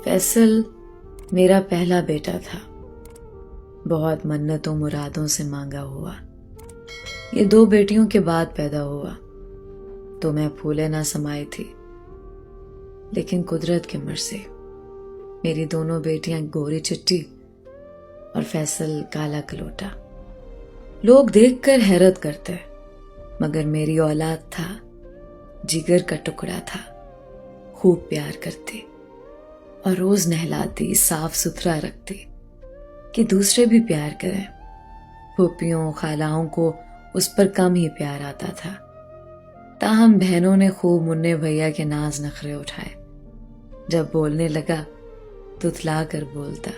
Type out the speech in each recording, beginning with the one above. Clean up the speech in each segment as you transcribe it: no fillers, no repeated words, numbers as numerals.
فیصل میرا پہلا بیٹا تھا، بہت منتوں مرادوں سے مانگا ہوا۔ یہ 2 بیٹیوں کے بعد پیدا ہوا تو میں پھولے نہ سمائی تھی، لیکن قدرت کے مرضی میری دونوں بیٹیاں گوری چٹی اور فیصل کالا کلوٹا۔ لوگ دیکھ کر حیرت کرتے، مگر میری اولاد تھا، جگر کا ٹکڑا تھا، خوب پیار کرتی اور روز نہلاتی، صاف ستھرا رکھتی کہ دوسرے بھی پیار کریں۔ پھوپھیوں خالاؤں کو اس پر کم ہی پیار آتا تھا، تاہم بہنوں نے خوب منع بھیا کے ناز نخرے اٹھائے۔ جب بولنے لگا تتلا کر بولتا،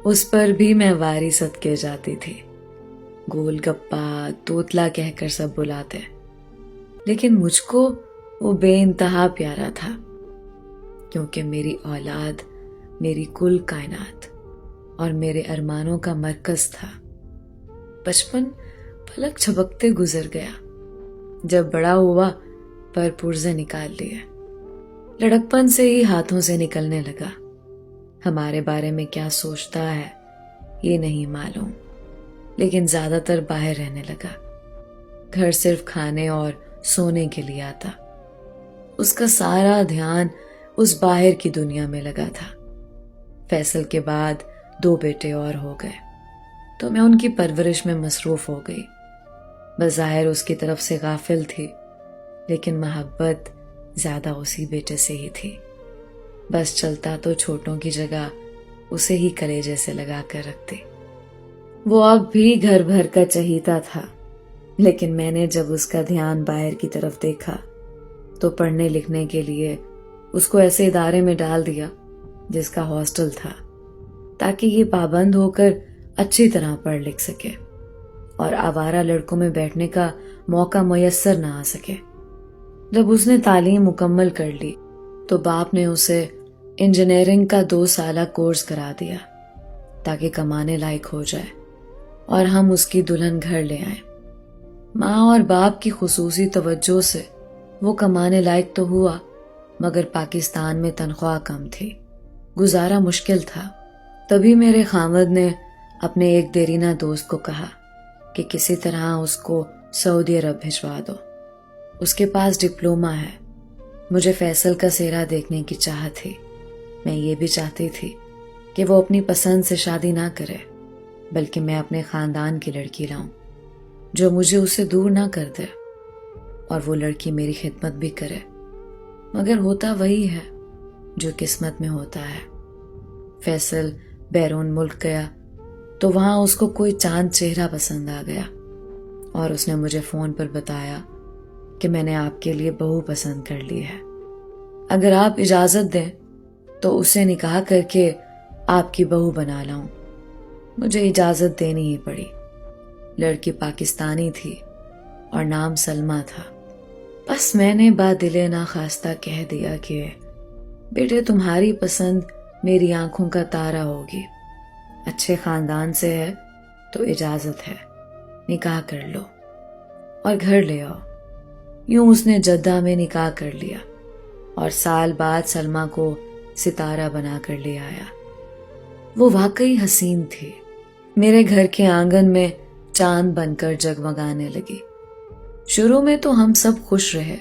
اس پر بھی میں واری صدقے جاتی تھی۔ گول گپا توتلا کہہ کر سب بلاتے، لیکن مجھ کو وہ بے انتہا پیارا تھا، کیونکہ میری اولاد میری کل کائنات اور میرے ارمانوں کا مرکز تھا۔ بچپن پلک جھپکتے گزر گیا۔ جب بڑا ہوا پر پرزے نکال لیے، لڑکپن سے ہی ہاتھوں سے نکلنے لگا۔ ہمارے بارے میں کیا سوچتا ہے یہ نہیں معلوم، لیکن زیادہ تر باہر رہنے لگا۔ گھر صرف کھانے اور سونے کے لیے آتا۔ اس کا سارا دھیان اس باہر کی دنیا میں لگا تھا۔ فیصل کے بعد 2 بیٹے اور ہو گئے تو میں ان کی پرورش میں مصروف ہو گئی۔ بظاہر اس کی طرف سے غافل تھی، لیکن محبت زیادہ اسی بیٹے سے ہی تھی۔ بس چلتا تو چھوٹوں کی جگہ اسے ہی کلیجے سے لگا کر رکھتی۔ وہ اب بھی گھر بھر کا چہیتا تھا، لیکن میں نے جب اس کا دھیان باہر کی طرف دیکھا تو پڑھنے لکھنے کے لیے اس کو ایسے ادارے میں ڈال دیا جس کا ہاسٹل تھا، تاکہ یہ پابند ہو کر اچھی طرح پڑھ لکھ سکے اور آوارہ لڑکوں میں بیٹھنے کا موقع میسر نہ آ سکے۔ جب اس نے تعلیم مکمل کر لی تو باپ نے اسے انجینئرنگ کا 2 سالہ کورس کرا دیا تاکہ کمانے لائق ہو جائے اور ہم اس کی دلہن گھر لے آئیں۔ ماں اور باپ کی خصوصی توجہ سے وہ کمانے لائق تو ہوا، مگر پاکستان میں تنخواہ کم تھی، گزارا مشکل تھا۔ تبھی میرے خاوند نے اپنے ایک دیرینہ دوست کو کہا کہ کسی طرح اس کو سعودی عرب بھجوا دو، اس کے پاس ڈپلومہ ہے۔ مجھے فیصل کا سہرا دیکھنے کی چاہت تھی۔ میں یہ بھی چاہتی تھی کہ وہ اپنی پسند سے شادی نہ کرے، بلکہ میں اپنے خاندان کی لڑکی لاؤں جو مجھے اسے دور نہ کر دے، اور وہ لڑکی میری خدمت بھی کرے۔ مگر ہوتا وہی ہے جو قسمت میں ہوتا ہے۔ فیصل بیرون ملک گیا تو وہاں اس کو کوئی چاند چہرہ پسند آ گیا، اور اس نے مجھے فون پر بتایا کہ میں نے آپ کے لیے بہو پسند کر لی ہے۔ اگر آپ اجازت دیں تو اسے نکاح کر کے آپ کی بہو بنا لاؤں۔ مجھے اجازت دینی ہی پڑی۔ لڑکی پاکستانی تھی اور نام سلمہ تھا۔ بس میں نے بادل ناخواستہ کہہ دیا کہ بیٹے تمہاری پسند میری آنکھوں کا تارا ہوگی، اچھے خاندان سے ہے تو اجازت ہے، نکاح کر لو اور گھر لے آؤ۔ یوں اس نے جدہ میں نکاح کر لیا اور سال بعد سلمہ کو ستارہ بنا کر لے آیا۔ وہ واقعی حسین تھی، میرے گھر کے آنگن میں چاند بن کر جگمگانے لگی۔ شروع میں تو ہم سب خوش رہے،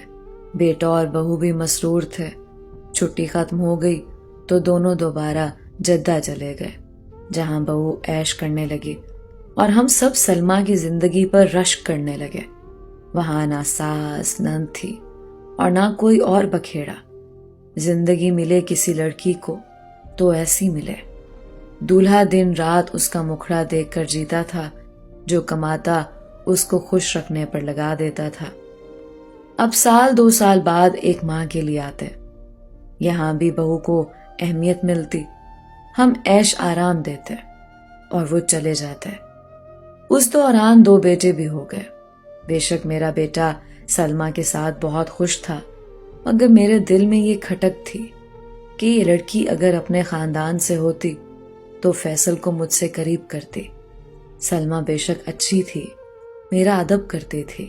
بیٹا اور بہو بھی مسرور تھے۔ چھٹی ختم ہو گئی تو دونوں دوبارہ جدہ چلے گئے، جہاں بہو عیش کرنے لگی اور ہم سب سلمہ کی زندگی پر رشک کرنے لگے۔ وہاں نہ ساس نند تھی اور نہ کوئی اور بکھیڑا۔ زندگی ملے کسی لڑکی کو تو ایسی ملے۔ دولہا دن رات اس کا مکھڑا دیکھ کر جیتا تھا، جو کماتا اس کو خوش رکھنے پر لگا دیتا تھا۔ اب 2 سال بعد ایک ماں کے لیے آتے، یہاں بھی بہو کو اہمیت ملتی، ہم عیش آرام دیتے اور وہ چلے جاتے۔ اس دوران 2 بیٹے بھی ہو گئے۔ بے شک میرا بیٹا سلمہ کے ساتھ بہت خوش تھا، مگر میرے دل میں یہ کھٹک تھی کہ یہ لڑکی اگر اپنے خاندان سے ہوتی تو فیصل کو مجھ سے قریب کرتی۔ سلمہ بے شک اچھی تھی، میرا ادب کرتی تھی،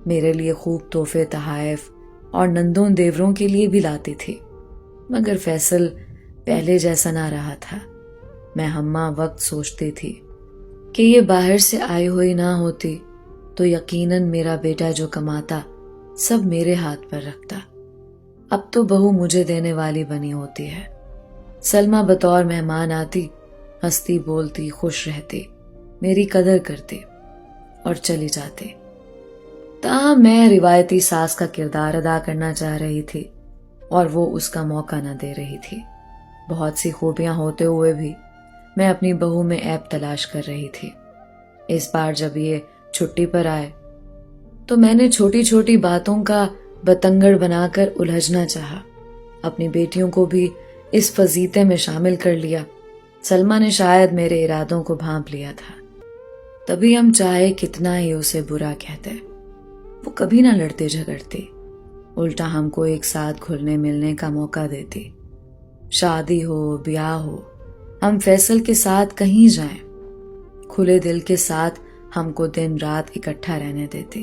میرے لیے خوب تحفے تحائف اور نندوں دیوروں کے لیے بھی لاتی تھی، مگر فیصل پہلے جیسا نہ رہا تھا۔ میں ہمہ وقت سوچتی تھی کہ یہ باہر سے آئی ہوئی نہ ہوتی تو یقیناً میرا بیٹا جو کماتا سب میرے ہاتھ پر رکھتا۔ اب تو بہو مجھے دینے والی بنی ہوتی ہے۔ سلمہ بطور مہمان آتی، ہنستی بولتی، خوش رہتی، میری قدر کرتی اور چلی جاتی۔ تاہم میں روایتی ساس کا کردار ادا کرنا چاہ رہی تھی اور وہ اس کا موقع نہ دے رہی تھی۔ بہت سی خوبیاں ہوتے ہوئے بھی میں اپنی بہو میں عیب تلاش کر رہی تھی۔ اس بار جب یہ چھٹی پر آئے تو میں نے چھوٹی چھوٹی باتوں کا بتنگڑ بنا کر الجھنا چاہا۔ اپنی بیٹیوں کو بھی اس فضیتے میں شامل کر لیا۔ سلمہ نے شاید میرے ارادوں کو بھانپ لیا تھا، تبھی ہم چاہے کتنا ہی اسے برا کہتے وہ کبھی نہ لڑتے جھگڑتے، الٹا ہم کو ایک ساتھ گھلنے ملنے کا موقع دیتی۔ شادی ہو بیاہ ہو، ہم فیصل کے ساتھ کہیں جائیں، کھلے دل کے ساتھ ہم کو دن رات اکٹھا رہنے دیتی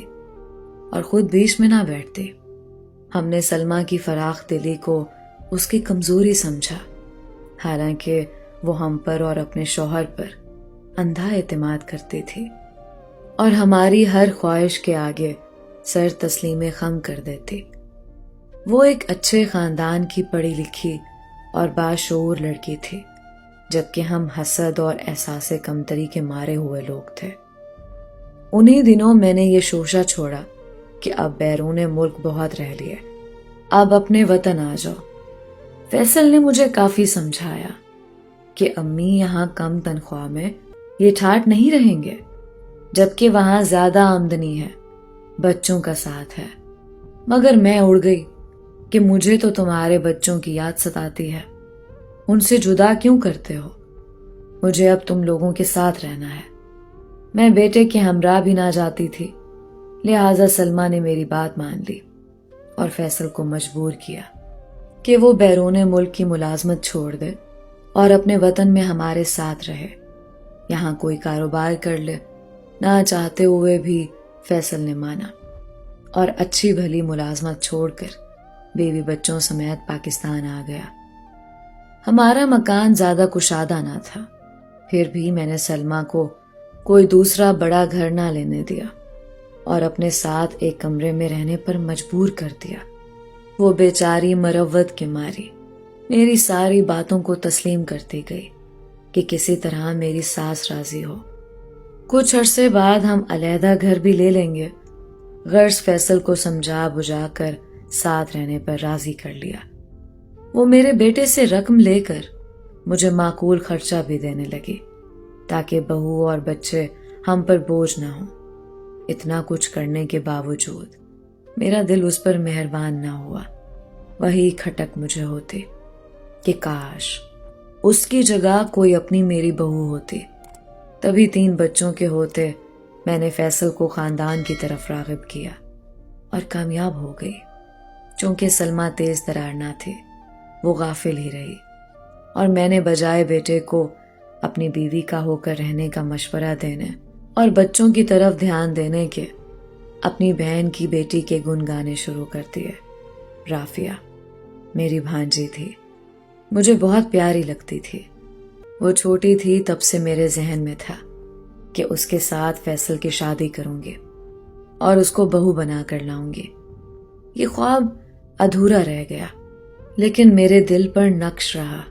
اور خود بیچ میں نہ بیٹھتے۔ ہم نے سلمہ کی فراخ دلی کو اس کی کمزوری سمجھا، حالانکہ وہ ہم پر اور اپنے شوہر پر اندھا اعتماد کرتی تھی اور ہماری ہر خواہش کے آگے سر تسلیم خم کر دیتی۔ وہ ایک اچھے خاندان کی پڑھی لکھی اور باشعور لڑکی تھی، جبکہ ہم حسد اور احساس کمتری کے مارے ہوئے لوگ تھے۔ انہی دنوں میں نے یہ شوشہ چھوڑا کہ اب بیرون ملک بہت رہ لیے، اب اپنے وطن آ جاؤ۔ فیصل نے مجھے کافی سمجھایا کہ امی یہاں کم تنخواہ میں یہ ٹھاٹ نہیں رہیں گے، جبکہ وہاں زیادہ آمدنی ہے، بچوں کا ساتھ ہے۔ مگر میں اڑ گئی کہ مجھے تو تمہارے بچوں کی یاد ستاتی ہے، ان سے جدا کیوں کرتے ہو؟ مجھے اب تم لوگوں کے ساتھ رہنا ہے۔ میں بیٹے کے ہمراہ بھی نہ جاتی تھی، لہٰذا سلمہ نے میری بات مان لی اور فیصل کو مجبور کیا کہ وہ بیرون ملک کی ملازمت چھوڑ دے اور اپنے وطن میں ہمارے ساتھ رہے، یہاں کوئی کاروبار کر لے۔ نہ چاہتے ہوئے بھی فیصل نے مانا اور اچھی بھلی ملازمت چھوڑ کر بیوی بچوں سمیت پاکستان آ گیا۔ ہمارا مکان زیادہ کشادہ نہ تھا، پھر بھی میں نے سلمہ کو کوئی دوسرا بڑا گھر نہ لینے دیا اور اپنے ساتھ ایک کمرے میں رہنے پر مجبور کر دیا۔ وہ بیچاری مروت کے ماری میری ساری باتوں کو تسلیم کرتی گئی کہ کسی طرح میری ساس راضی ہو۔ کچھ عرصے بعد ہم علیحدہ گھر بھی لے لیں گے۔ غرض فیصل کو سمجھا بجھا کر ساتھ رہنے پر راضی کر لیا۔ وہ میرے بیٹے سے رقم لے کر مجھے معقول خرچہ بھی دینے لگی تاکہ بہو اور بچے ہم پر بوجھ نہ ہوں۔ اتنا کچھ کرنے کے باوجود میرا دل اس پر مہربان نہ ہوا۔ وہی کھٹک مجھے ہوتی کہ کاش اس کی جگہ کوئی اپنی میری بہو ہوتی۔ تبھی 3 بچوں کے ہوتے میں نے فیصل کو خاندان کی طرف راغب کیا اور کامیاب ہو گئی۔ چونکہ سلمہ تیز ترار نہ تھی، وہ غافل ہی رہی اور میں نے بجائے بیٹے کو اپنی بیوی کا ہو کر رہنے کا مشورہ دینے اور بچوں کی طرف دھیان دینے کے اپنی بہن کی بیٹی کے گن گانے شروع کر دیے۔ رافیہ میری بھانجی تھی، مجھے بہت پیاری لگتی تھی۔ وہ چھوٹی تھی تب سے میرے ذہن میں تھا کہ اس کے ساتھ فیصل کی شادی کروں گی اور اس کو بہو بنا کر لاؤں گی۔ یہ خواب ادھورا رہ گیا لیکن میرے دل پر نقش رہا،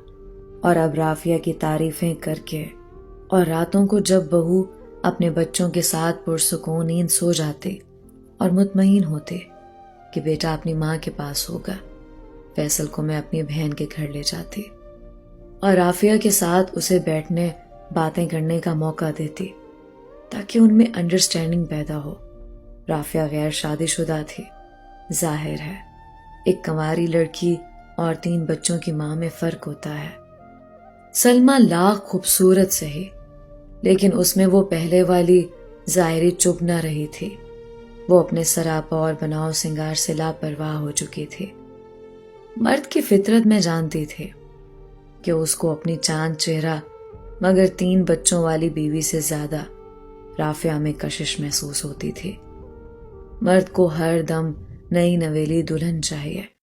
اور اب رافیہ کی تعریفیں کر کے اور راتوں کو جب بہو اپنے بچوں کے ساتھ پرسکون نیند سو جاتی اور مطمئن ہوتے کہ بیٹا اپنی ماں کے پاس ہوگا، فیصل کو میں اپنی بہن کے گھر لے جاتی اور رافیہ کے ساتھ اسے بیٹھنے باتیں کرنے کا موقع دیتی تاکہ ان میں انڈرسٹینڈنگ پیدا ہو۔ رافیہ غیر شادی شدہ تھی، ظاہر ہے ایک کنواری لڑکی اور 3 بچوں کی ماں میں فرق ہوتا ہے۔ سلمہ لاکھ خوبصورت سہی، لیکن اس میں وہ پہلے والی ظاہری چب نہ رہی تھی۔ وہ اپنے سراپا اور بناؤ سنگار سے لاپرواہ ہو چکی تھی۔ مرد کی فطرت میں جانتی تھی کہ اس کو اپنی چاند چہرہ مگر 3 بچوں والی بیوی سے زیادہ رافیہ میں کشش محسوس ہوتی تھی۔ مرد کو ہر دم نئی نویلی دلہن چاہیے،